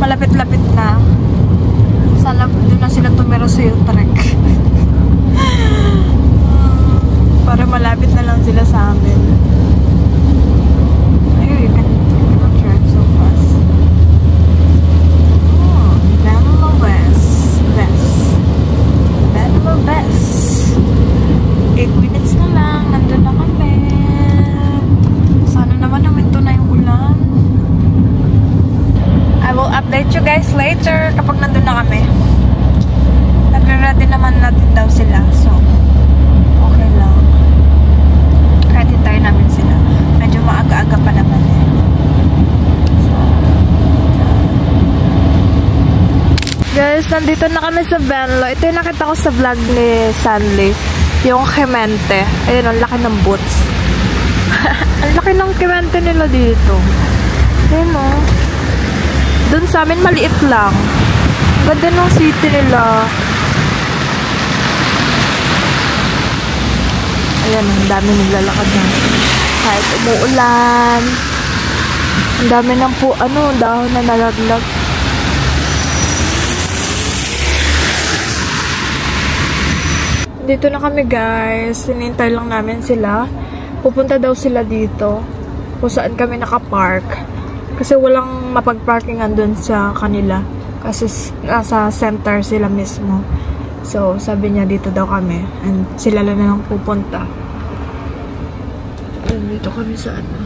Malapit-lapit na. Sana doon na sila tumira sa Utrecht. Para malapit na lang sila sa amin. Ayun, you can drive so fast. Oh, Benlo West. Benlo West. 8 minutes na lang. Nandun na kami. Sana naman naminto na yung ulan. I will update you guys later kapag nandun na kami. Nagre-ready naman natin daw sila. So, okay lang. Kahit hintayin namin sila. Medyo maaga-aga pa naman eh. So, guys, nandito na kami sa Benlo. Ito yung nakita ko sa vlog ni Sanley. Yung Kemente. Ayun, ang laki ng boots. Ang laki ng Kemente nila dito. Ayun o. Doon sa amin, maliit lang. Ganda ng city nila. Ayan, ang dami naglalakad na. Kahit umuulan. Ang dami ng dahon na nalaglag. Dito na kami, guys. Sinintay lang namin sila. Pupunta daw sila dito. Kung saan kami nakapark. Kasi walang mapag-parkingan dun sa kanila. Kasi nasa center sila mismo. So, sabi niya dito daw kami. And sila lang na lang pupunta. And dito kami sa ano.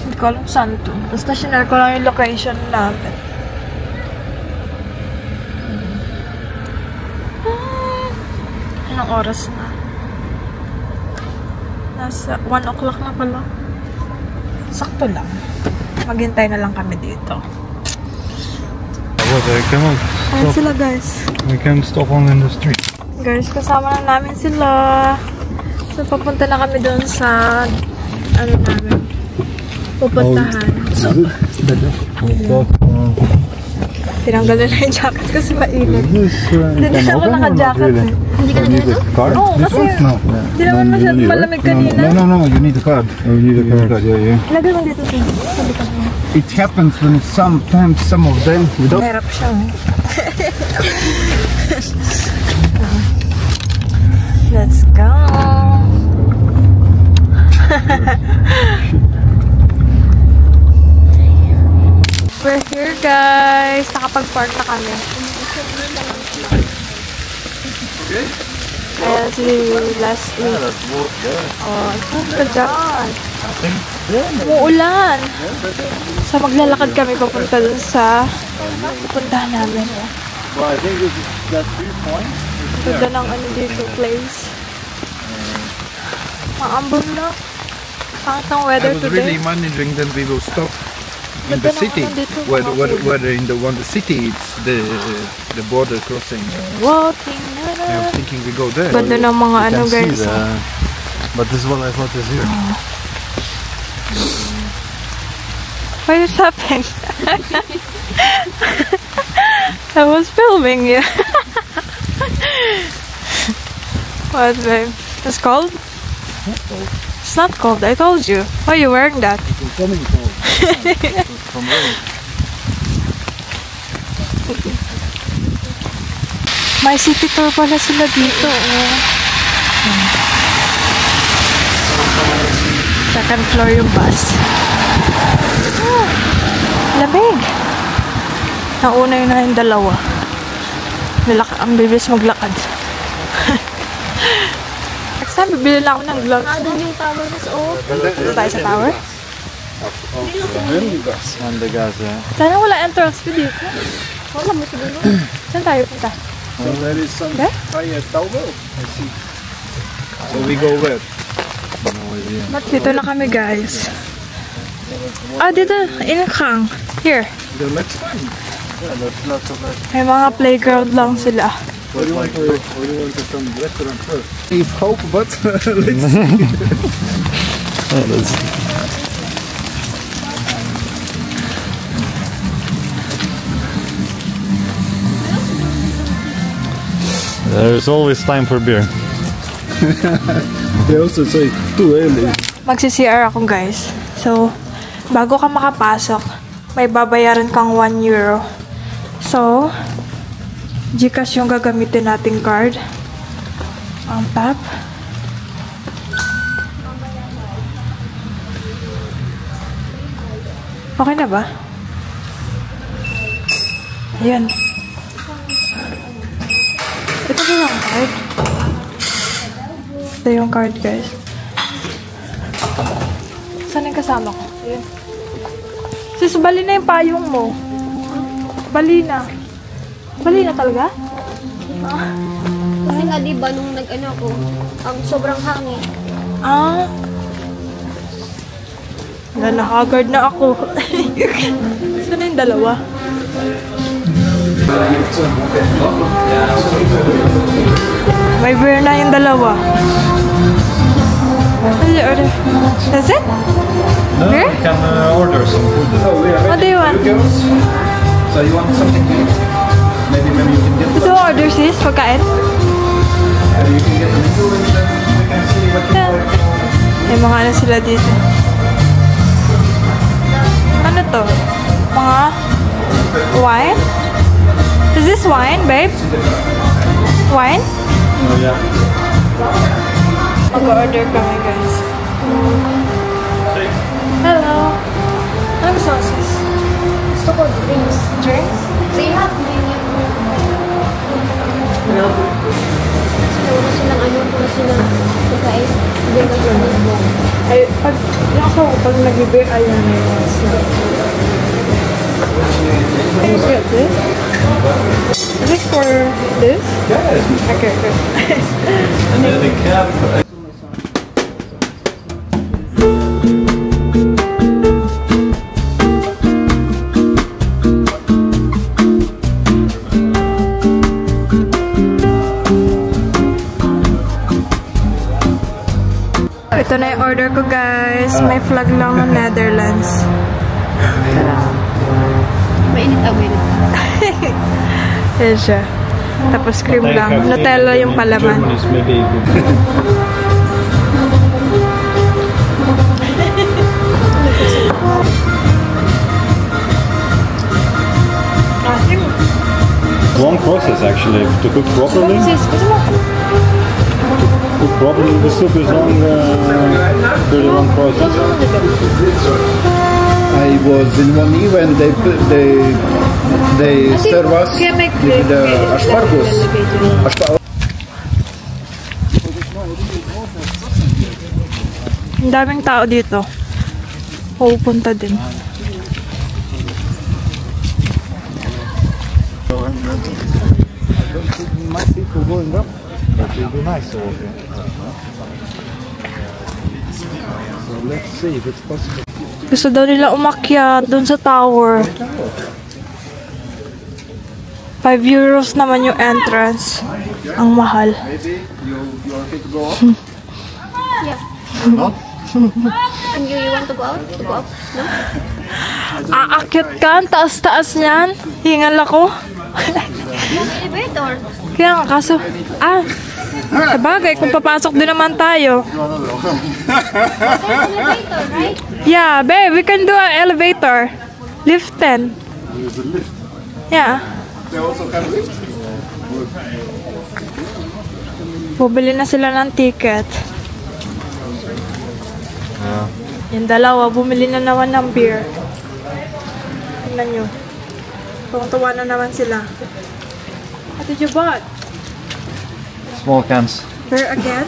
Hindi ko alam saan to. Basta sinare ko lang yung location namin. Anong oras na? Nasa 1 o'clock na pala. Sakto lang. Maghintay na lang kami dito. Ayan sila, guys. We can stop on in the street. Guys, kasama na namin sila. So, papunta na kami doon sa namin pupuntahan. So, tinanggal na yung jacket kasi mainit. Hindi na ako naka-jacket eh. Hindi ka nag-jacket? Oo, kasi hindi naman masyadong malamig kanina. No, you need a card. Oh, you need a card, yeah. Lagay mo dito sa likod mo. It happens when sometimes some of them without... Mahirap siya. Let's go! We're here, guys. Nakapag-park na kami. Okay. Ayan si Leslie. Oh, saan ka dyan? Umuulan. So maglalakad kami papunta dun sa pupuntahan namin. Ganda ng ano dito place. Maambon na. Pangit ang weather I was today. really managing that we will stop in the city. Where in the city it's the border crossing. Walking. I was thinking we go there. Ganda ng mga ano guys. But this one I thought is here. What is happening? I was filming you. What, babe? It's cold? It's not cold, I told you. Why are you wearing that? It's coming cold. From rain. May city tour pala sila dito. Oh. Second floor yung bus. Oh, lamig. Nauna yun na yung dalawa. Ang bilis maglakad. Next time, bibili lang ako ng gloves. Doon yung tower is off. Dito tayo sa tower. Sana wala entrance fee dito. Wala mo siguro. Saan tayo punta? There is some There? higher tower. I see. So we go where? No idea. Dito na kami, guys. Ah, dito. Inakang. Here. Then let's find. Yeah, that's lots of that. May mga playground lang sila. What do you want to some restaurant first? If hope, but let's see. There's always time for beer. They also say too early. Magsi-CR ako, guys. So, bago ka makapasok, may babayaran kang 1 euro. So, GCash yung gagamitin nating card. Ang tap. Okay na ba? Ayan. Ito ba yung card? Ito yung card, guys. Saan yung kasama ko? Ayan. Sis, bali na yung payong mo. Bali na. Bali na talaga? Kasi nga diba nung nag-ano ako, ang sobrang hangin. Ah. Nakagard na ako. Saan na yung dalawa? May beer na yung dalawa. That's it? No, Beer? we can order some food. What do you want? So you want something to eat? Maybe you can get. Gusto mo order, sis? Pagkain? You can get the menu and then we can see what you want. May mga ano sila dito. Ano to? Mga wine? Is this wine, babe? Wine? Oh, yeah. Mag-order kami, guys. Hello. Ano gusto mo, sis? Gusto ko drinks. Drinks? They have menu. Siguro silang ano, kung silang pagkain. Hindi ka silang Ay, pag nag-beer, ayun na yung snack. Can you get this? Is this for this? Yeah. Okay, good. And then the cap. Ito na yung order ko, guys. May flag lang ng Netherlands. Tara. mainit ang mainit. Yan siya. Tapos cream lang. Nutella yung palaman. Long process actually to cook properly. Cook properly, the soup is long, pretty long process. I was in one event. They serve us with the asparagus. Ang daming tao dito. Pupunta din. People going up, but it will be nice over here. So let's see if it's possible. Gusto daw nila umakyat dun sa tower. 5 euros naman yung entrance. Ang mahal. Maybe you're okay to go up? Yeah. Not? And you want to go out? To go up? No? Aakyat ka? Ang taas-taas niyan. Hingal ako. Elevator. Kaya nga, kaso... sabagay, kung papasok din naman tayo. Elevator, right? Yeah, babe, we can do an elevator. Lift 10. There's a lift. Yeah. They also can lift. Bumili na sila ng ticket. Yung dalawa, bumili na naman ng beer. Tingnan nyo. Tuwang-tuwa na naman sila. What did you bought? Small cans. Beer again?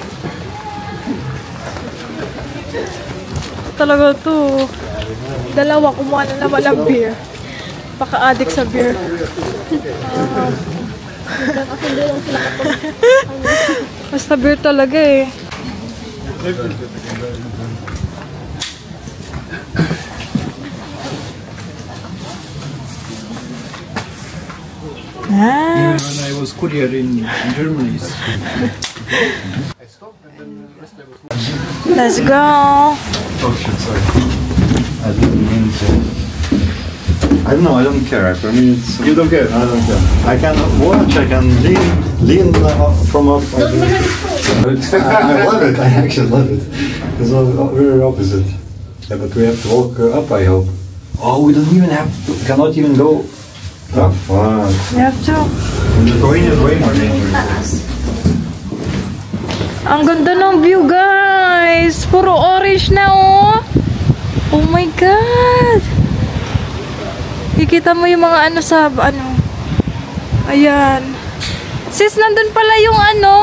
Talaga to. Dalawa, kumuha na naman ng beer. Baka-addict sa beer. Basta beer talaga eh. Even when I was courier in Germany. Let's go. Oh shit, sorry. I didn't mean to. I don't know, I don't care. For me, it's... You don't care? I don't care. I can watch, I can lean from up. I love it, I actually love it. It's all very opposite. Yeah, but we have to walk up, I hope. Oh, we don't even have to, cannot even go. Oh, fuck. You have to. The going is way more dangerous. Ang ganda ng view, guys! Puro orange na, oh! Oh my God! Kikita mo yung mga ano sa, ano. Ayan. Sis, nandun pala yung ano.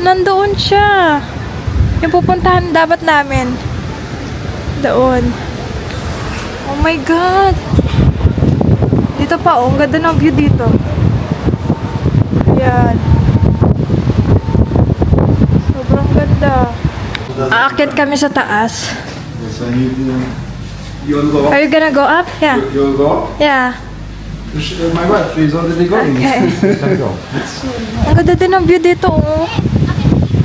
Nandoon siya. Yung pupuntahan dapat namin. Doon. Oh my God! Dito pa, oh. Ang ganda ng view dito. Ayan. Sobrang ganda. Aakyat kami sa taas. So I need You will go up? Are you gonna go up? Yeah. You will go up? Yeah. My wife is already going. Okay. Let's go. Ang ganda din ng view dito, oh.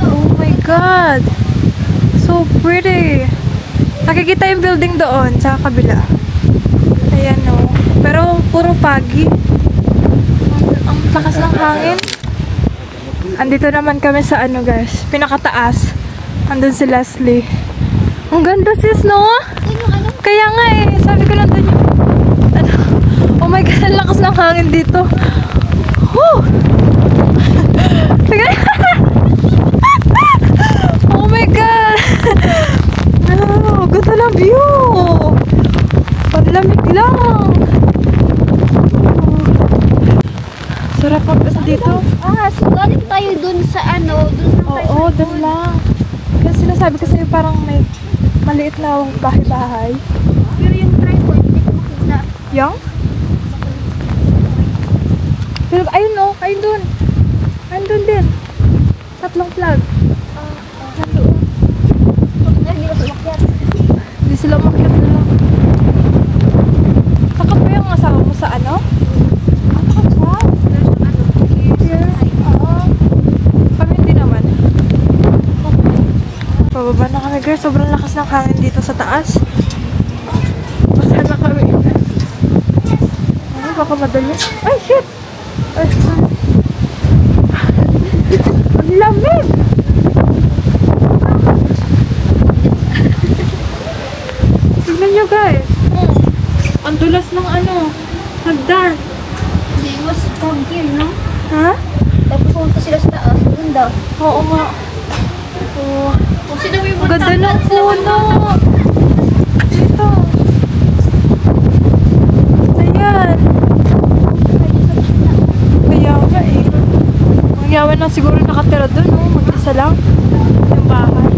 Oh my God. So pretty. Nakikita yung building doon sa kabila. Ayan, oh. Pero puro foggy. Ang lakas ng hangin. Andito naman kami sa ano, guys. Pinakataas. Andun si Leslie. Ang ganda, sis, no? Kaya nga eh. Sabi ko lang doon yung... Ano? Oh my God, ang lakas ng hangin dito. Woo! Oh my God! Oh, ganda ng view! Paglamig lang! Sarap ang basta dito. So galing tayo dun sa ano, dun sa Oo, dun lang. Kasi sinasabi kasi parang may maliit na bahay-bahay. Pero yung tripod, hindi ko makita. Yung? Pero ayun oh, ayun dun. Ayun dun din. Tatlong flag. Nandoon. Hindi ko sumakyat. Hindi sila umakyat na lang. Kakap ba yung asawa mo sa ano? Kakap? Here? Oo. Kami hindi naman. Pababa na kami, girls. Sobrang lakas ng hangin dito sa taas. Basta na kami. Ano, baka madali. Ay, shit! Ay, ang lamig! Tignan nyo, guys. Ang dulas ng ano, hagdan. It was from here, no? Ha? Tapos pumunta sila sa taas. Ganda. Oo nga. Oh. Kung sino may Ang ganda ng puno. Dito. Ayan. Kaya nga eh. Ang yawan lang siguro nakatira doon, oh. Mag-isa lang. Yung bahay.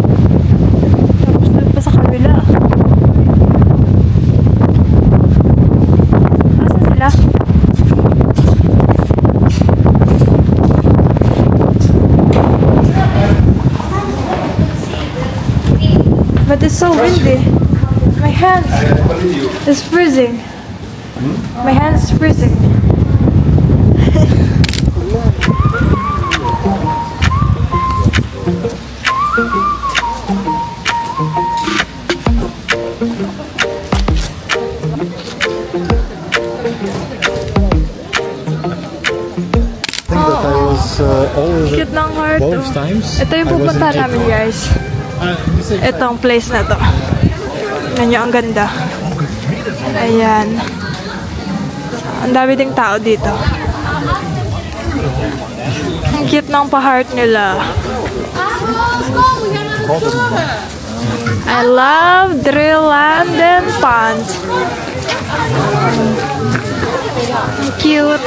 But it's so windy. My hands is freezing. My hands is freezing. Cute ng heart. Both times. Ito yung pupunta namin, guys. Itong place na to. Tignan nyo, ang ganda. Ayan. Ang dami ding tao dito. Ang cute ng pa-heart nila. I love Dreamland and Pond. Cute.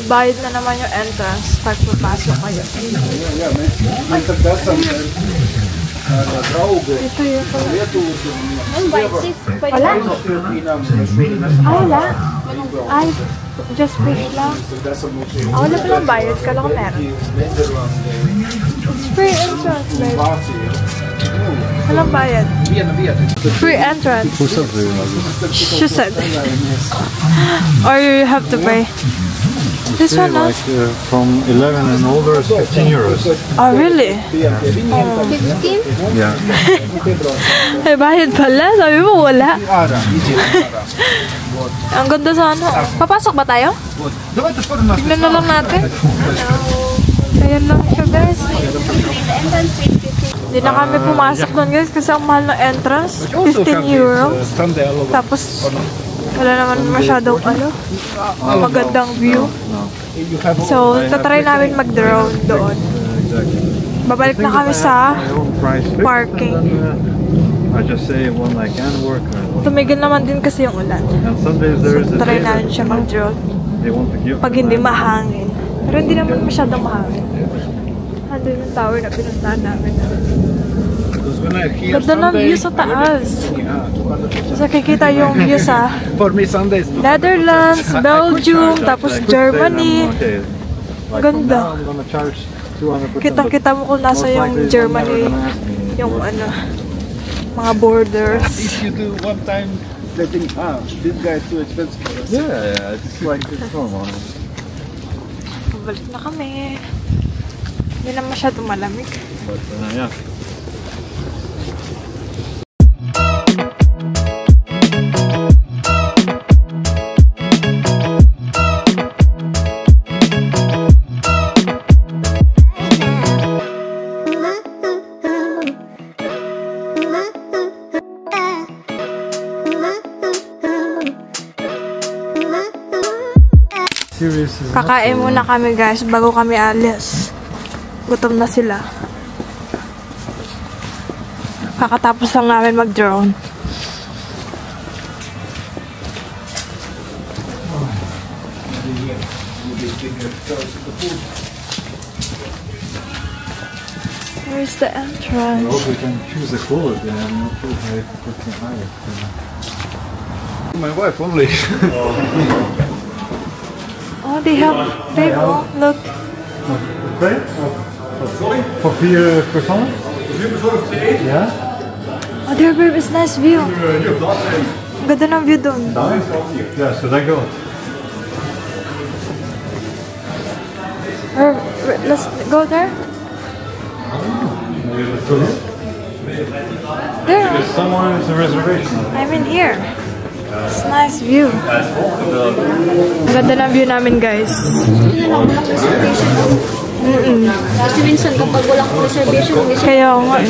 Bayad na naman yung entrance pag papasok kayo. Ito yung wala? Wala? Ay, just fish lang. Wala pa lang bayad. Kala ko meron. It's free entrance, babe. Walang bayad. Free entrance. Who said free? She said. Or you have to pay. This one, no? Like from 11 and older is 15 euros. Oh, really? 15? Yeah. Ay, bayad pala. Sabi mo, wala. Ang ganda sa ano. Papasok ba tayo? Tignan na lang natin. Ayan lang siya, guys. Hindi na kami pumasok doon, guys, kasi ang mahal na entrance. 15 euros. Tapos, wala naman masyadong magandang view. So, tatry namin mag-drone doon. Babalik na kami sa parking. Tumigil naman din kasi yung ulan. So, try namin siya mag-drone. Pag hindi mahangin. Pero hindi naman masyadong mahangin. Ando yung tower na pinuntahan namin. Ganda ng view sa taas. So, nakikita yung view sa Netherlands, Belgium, tapos Germany. Ganda. Kitang-kita mo kung nasa yung Germany, yung ano, mga borders. If you do one time, they think, this guy is too expensive. Yeah, it's like it's normal. Balik na kami. Hindi na masyadong malamig. But yeah. Kakain muna kami, guys, bago kami alis. Gutom na sila. Kakatapos lang namin mag-drone. Where's the entrance? Also, you can choose the quality and not too high. My wife only. Oh, they have table. Look. Okay. For 4 personen? Ja. Oh, there is nice view. Ganda ng view doon. Ja, so that go. Let's go there. There. Somewhere is a reservation. I'm in here. It's nice view. Ganda ng view namin, guys. Kasi minsan kapag walang reservation, Kaya nga eh.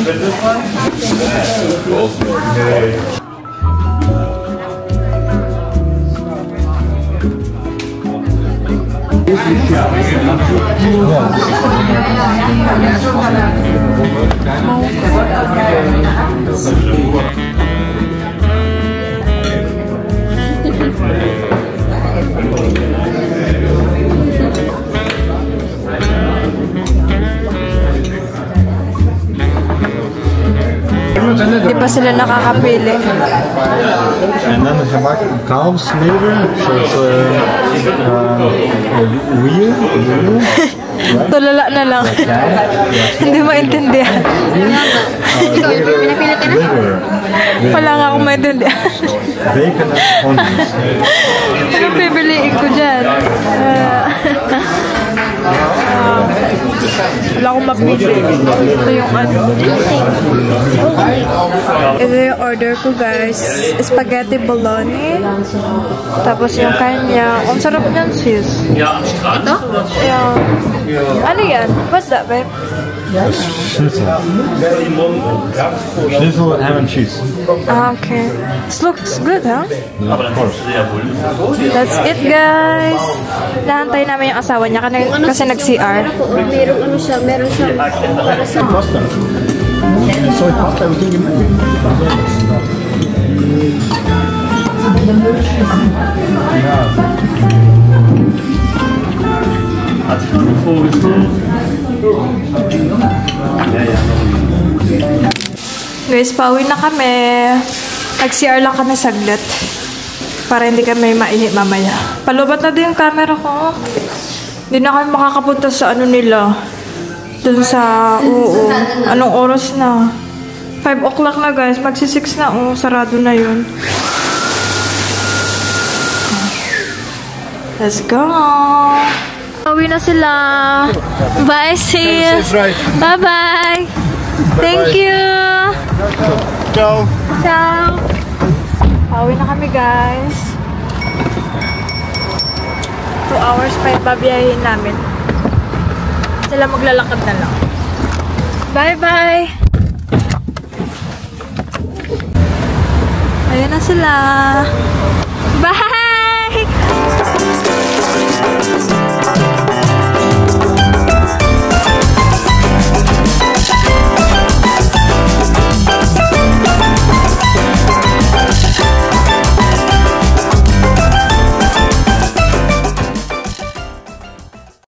Di pa sila nakakapili. And then they have calves later, so it's a wheel. Tulala na lang. Hindi maintindihan. Ikaw, pinapilit ka na? Wala nga akong maintindihan. Bacon and onions. Anong pipiliin ko dyan? Wala akong mapili. Ito yung ano. Ito yung order ko, guys. Spaghetti bolognese. Tapos yung kanya. Ang sarap niyan, sis. Ito? Yeah. Ano yan? What's that, babe? Schnitzel. Schnitzel with ham and cheese. Ah, okay. This looks good, huh? Yeah, of course. That's it, guys. Nahantay namin yung asawa niya kasi nag-CR. Merong ano siya, meron siyang para sa... Soy pasta, we can give Guys, pauwi na kami. Nag-CR lang kami saglit. Para hindi kami maihi mamaya. Palubat na din yung camera ko. Hindi na kami makakapunta sa ano nila. Dun sa, oo. Anong oras na? 5 o'clock na, guys. Magsi-6 na, sarado na yun. Let's go! Pauwi na sila. Bye, sis! Bye-bye! Thank you! Ciao! Ciao! Pauwi na kami, guys. 2 hours pa yung babiyahin namin. Sila maglalakad na lang. Bye-bye! Ayan na sila.